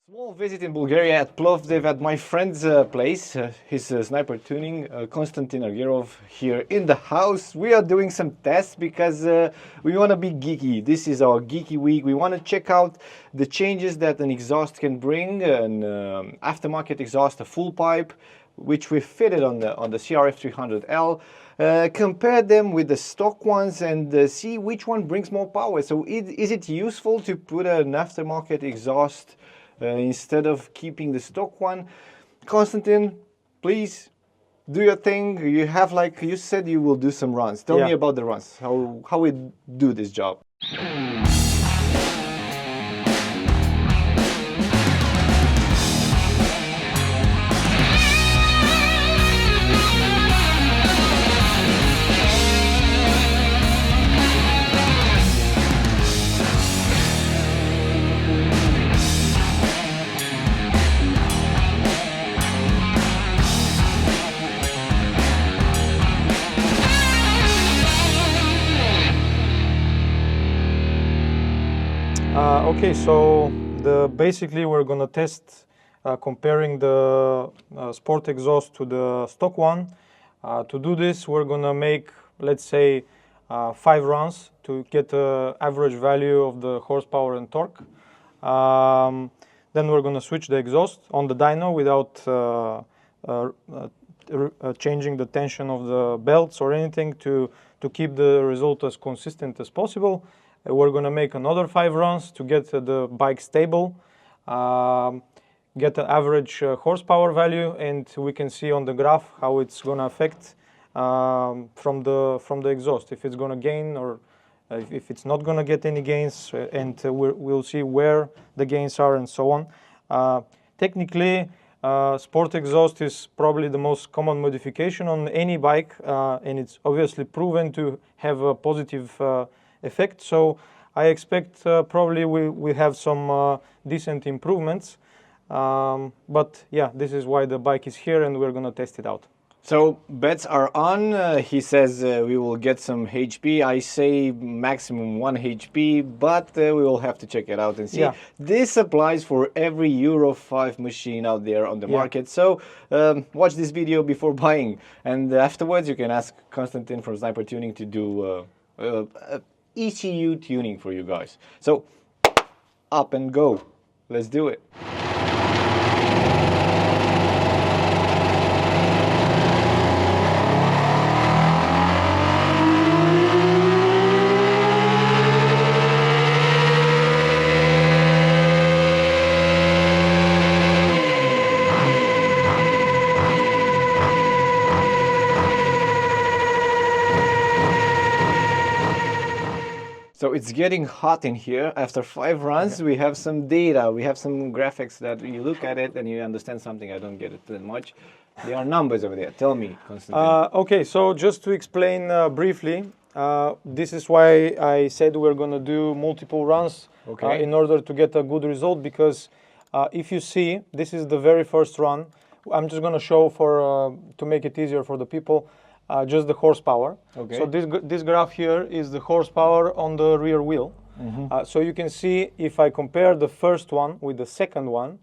Small visit in Bulgaria at Plovdiv at my friend's place, his sniper tuning, Constantin here in the house. We are doing some tests because we want to be geeky. This is our geeky week. We want to check out the changes that an exhaust can bring, an aftermarket exhaust, a full pipe, which we fitted on the CRF 300L. Compare them with the stock ones and see which one brings more power. So is it useful to put an aftermarket exhaust instead of keeping the stock one? Constantin, please do your thing. You have, like you said, you will do some runs. Tell me about the runs, how we do this job. Okay, so basically we're gonna test comparing the sport exhaust to the stock one. To do this, we're gonna make, let's say, 5 runs to get an average value of the horsepower and torque. Then we're gonna switch the exhaust on the dyno without changing the tension of the belts or anything to keep the result as consistent as possible. We're going to make another 5 runs to get the bike stable, get the average horsepower value, and we can see on the graph how it's going to affect from the exhaust, if it's going to gain or if it's not going to get any gains, and we'll see where the gains are and so on. Technically, sport exhaust is probably the most common modification on any bike, and it's obviously proven to have a positive effect. So I expect probably we have some decent improvements. But yeah, this is why the bike is here and we're going to test it out. So bets are on. He says we will get some HP. I say maximum 1 HP, but we will have to check it out and see. Yeah. This applies for every Euro 5 machine out there on the market. So watch this video before buying. And afterwards you can ask Constantin from Sniper Tuning to do ECU tuning for you guys. So up and go. Let's do it. So it's getting hot in here. After 5 runs, we have some data, we have some graphics that you look at it and you understand something. I don't get it that much. There are numbers over there. Tell me, Constantin. Okay, so just to explain briefly, this is why I said we're going to do multiple runs in order to get a good result, because if you see, this is the very first run. I'm just going to show to make it easier for the people. Just the horsepower. Okay. So this graph here is the horsepower on the rear wheel. So you can see, if I compare the first one with the second one,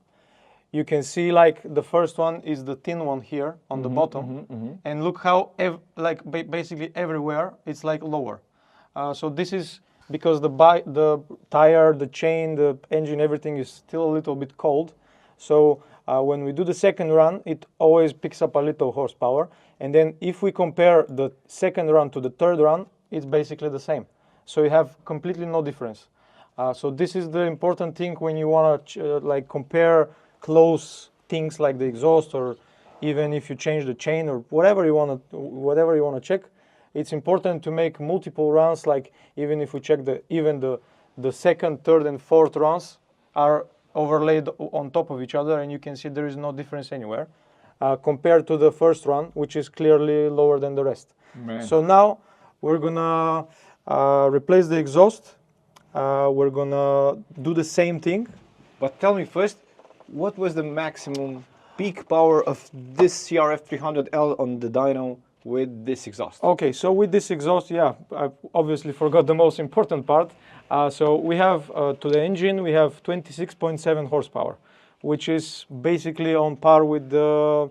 you can see like the first one is the thin one here on the bottom, and look how basically everywhere it's like lower. So this is because the tire, the chain, the engine, everything is still a little bit cold. So when we do the second run, it always picks up a little horsepower. And then if we compare the second run to the third run, it's basically the same. So you have completely no difference. So this is the important thing when you want to compare close things like the exhaust, or even if you change the chain or whatever you want to check. It's important to make multiple runs. Like even if we check the second, third, and fourth runs are overlaid on top of each other, and you can see there is no difference anywhere. Compared to the first run, which is clearly lower than the rest. Man. So now we're gonna replace the exhaust. We're gonna do the same thing. But tell me first, what was the maximum peak power of this CRF 300L on the dyno with this exhaust? Okay, so with this exhaust, yeah, I obviously forgot the most important part. So we have, to the engine, we have 26.7 horsepower. which is basically on par with the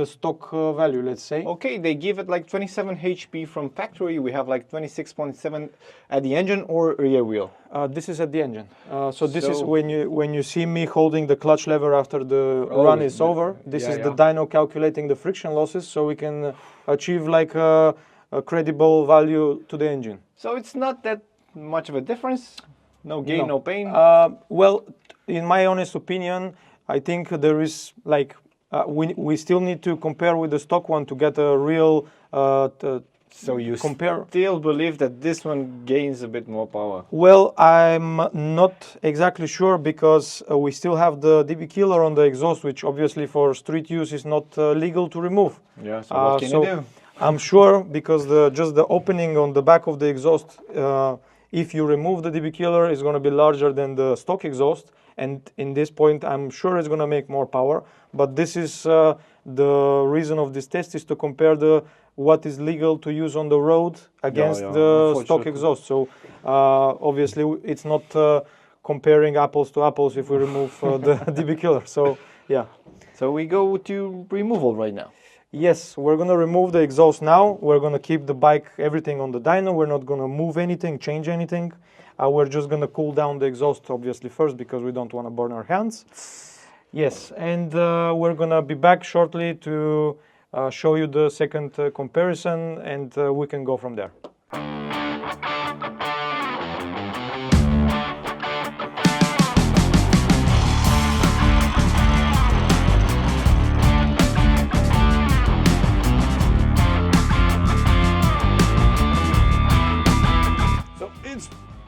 stock value, let's say. Okay, they give it like 27 HP from factory. We have like 26.7 at the engine or rear wheel. This is at the engine. So this is when you see me holding the clutch lever after the run is over. This is the dyno calculating the friction losses, so we can achieve like a credible value to the engine. So it's not that much of a difference. No gain, no pain. Well, in my honest opinion, I think there is like we still need to compare with the stock one to get a real. So you still believe that this one gains a bit more power? Well, I'm not exactly sure because we still have the DB killer on the exhaust, which obviously for street use is not legal to remove. Yeah. So what can you do? I'm sure because just the opening on the back of the exhaust, if you remove the DB killer, is going to be larger than the stock exhaust. And in this point, I'm sure it's going to make more power. But this is the reason of this test is to compare what is legal to use on the road against the stock exhaust. So obviously, it's not comparing apples to apples if we remove the DB killer. So yeah. So we go to removal right now. Yes, we're going to remove the exhaust now. We're going to keep the bike, everything on the dyno. We're not going to move anything, change anything. We're just going to cool down the exhaust, obviously, first, because we don't want to burn our hands. Yes, and we're going to be back shortly to show you the second comparison, and we can go from there.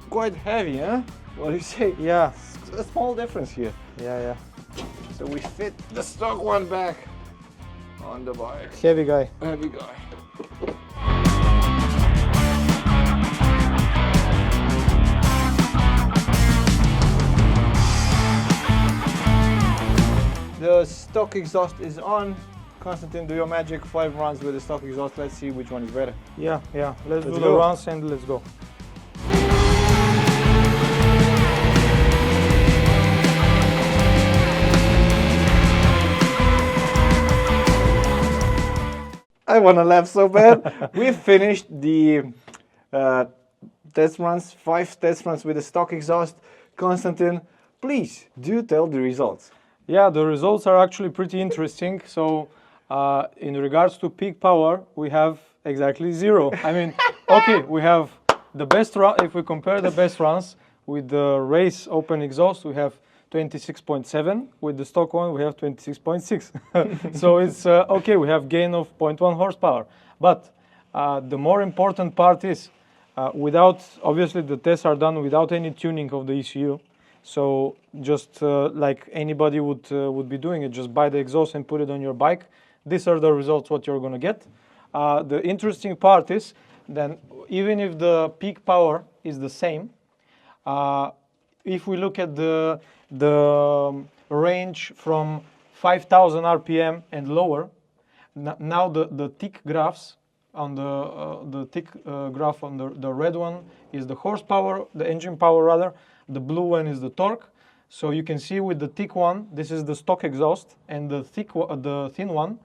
Quite heavy, huh? What do you say? Yeah. A small difference here. Yeah. So we fit the stock one back on the bike. Heavy guy. Heavy guy. The stock exhaust is on. Constantin, do your magic 5 runs with the stock exhaust. Let's see which one is better. Yeah. Let's do the runs and let's go. I want to laugh so bad. We finished the test runs, 5 test runs with the stock exhaust. Constantin, please do tell the results. Yeah, the results are actually pretty interesting. So in regards to peak power, we have exactly 0. I mean, okay, we have the best run. If we compare the best runs with the race open exhaust, we have 26.7. With the stock one, we have 26.6. So it's okay, we have gain of 0.1 horsepower. But the more important part is obviously the tests are done without any tuning of the ECU. So just like anybody would be doing it, just buy the exhaust and put it on your bike. These are the results what you're going to get. The interesting part is then even if the peak power is the same, if we look at the range from 5,000 RPM and lower, now the tick graphs on the tick graph on the red one is the horsepower, the engine power rather. The blue one is the torque. So you can see with the thick one, this is the stock exhaust, and the thin one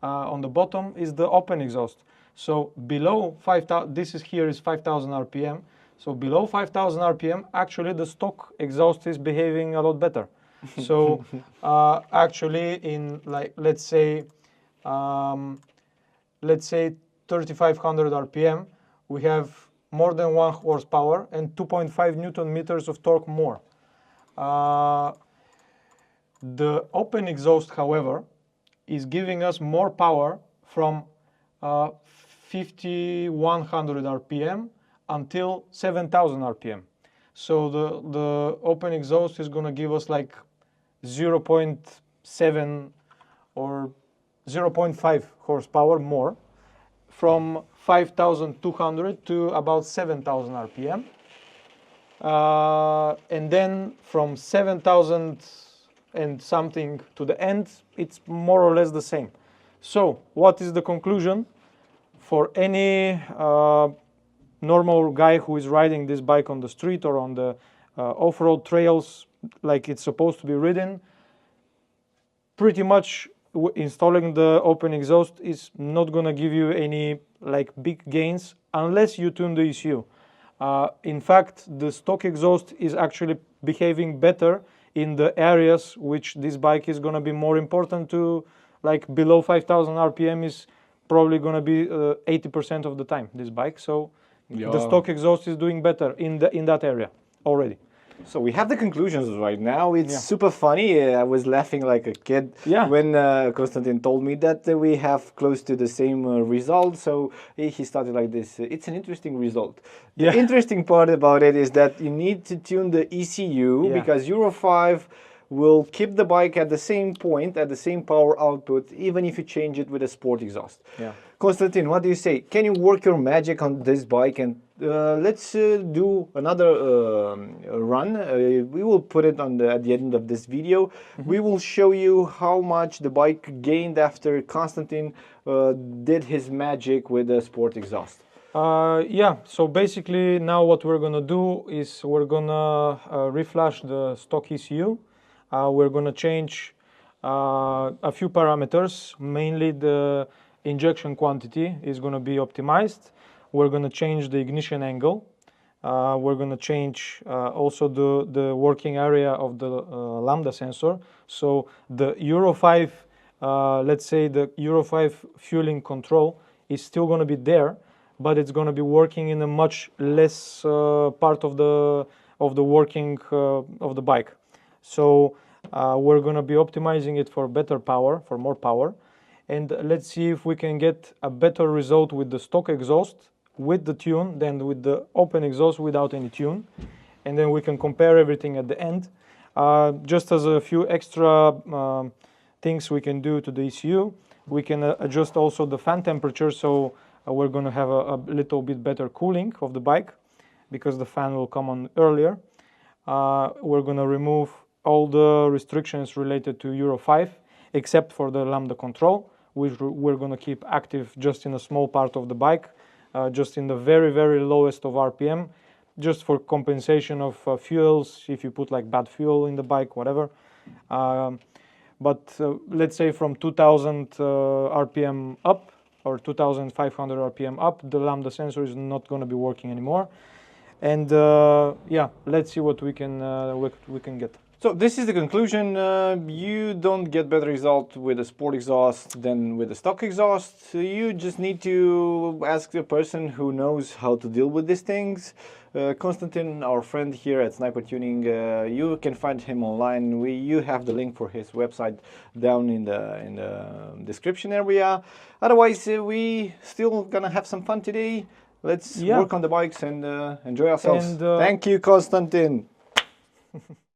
on the bottom is the open exhaust. So below 5,000, here is 5,000 RPM. So below 5,000 RPM, actually the stock exhaust is behaving a lot better. So actually in let's say 3,500 RPM, we have more than 1 horsepower and 2.5 Newton meters of torque more. The open exhaust, however, is giving us more power from 5,100 RPM until 7,000 RPM. So the open exhaust is going to give us like 0.7 or 0.5 horsepower more from 5,200 to about 7,000 RPM. And then from 7,000 and something to the end, it's more or less the same. So what is the conclusion? For any normal guy who is riding this bike on the street or on the off-road trails like it's supposed to be ridden, pretty much installing the open exhaust is not going to give you any like big gains unless you tune the ECU. In fact, the stock exhaust is actually behaving better in the areas which this bike is going to be more important to, like below 5,000 RPM is probably going to be 80% of the time, this bike. So the stock exhaust is doing better in that area already. So we have the conclusions right now. It's super funny. I was laughing like a kid when Constantin told me that we have close to the same result. So he started like this. It's an interesting result. The interesting part about it is that you need to tune the ECU because Euro 5 will keep the bike at the same point, at the same power output, even if you change it with a sport exhaust. Constantin, what do you say? Can you work your magic on this bike? And let's do another run. We will put it on at the end of this video. We will show you how much the bike gained after Constantin did his magic with the sport exhaust. So basically now what we're gonna do is we're gonna reflash the stock ECU. We're gonna change a few parameters, mainly the injection quantity is going to be optimized. We're going to change the ignition angle. We're going to change also the working area of the lambda sensor. So the Euro 5, let's say the Euro 5 fueling control is still going to be there, but it's going to be working in a much less part of the working of the bike. So we're going to be optimizing it for better power, for more power. And let's see if we can get a better result with the stock exhaust with the tune than with the open exhaust without any tune. And then we can compare everything at the end. Just as a few extra things we can do to the ECU, we can adjust also the fan temperature. So we're going to have a little bit better cooling of the bike because the fan will come on earlier. We're going to remove all the restrictions related to Euro 5 except for the lambda control, which we're going to keep active just in a small part of the bike, just in the very, very lowest of RPM, just for compensation of fuels, if you put like bad fuel in the bike, whatever. But let's say from 2000 RPM up or 2500 RPM up, the lambda sensor is not going to be working anymore. And let's see what we can get. So this is the conclusion. You don't get better result with a sport exhaust than with a stock exhaust. You just need to ask the person who knows how to deal with these things. Constantin, our friend here at Sniper Tuning, you can find him online. You have the link for his website down in the description area. Otherwise, we still gonna have some fun today. Let's work on the bikes and enjoy ourselves. And, thank you, Constantin.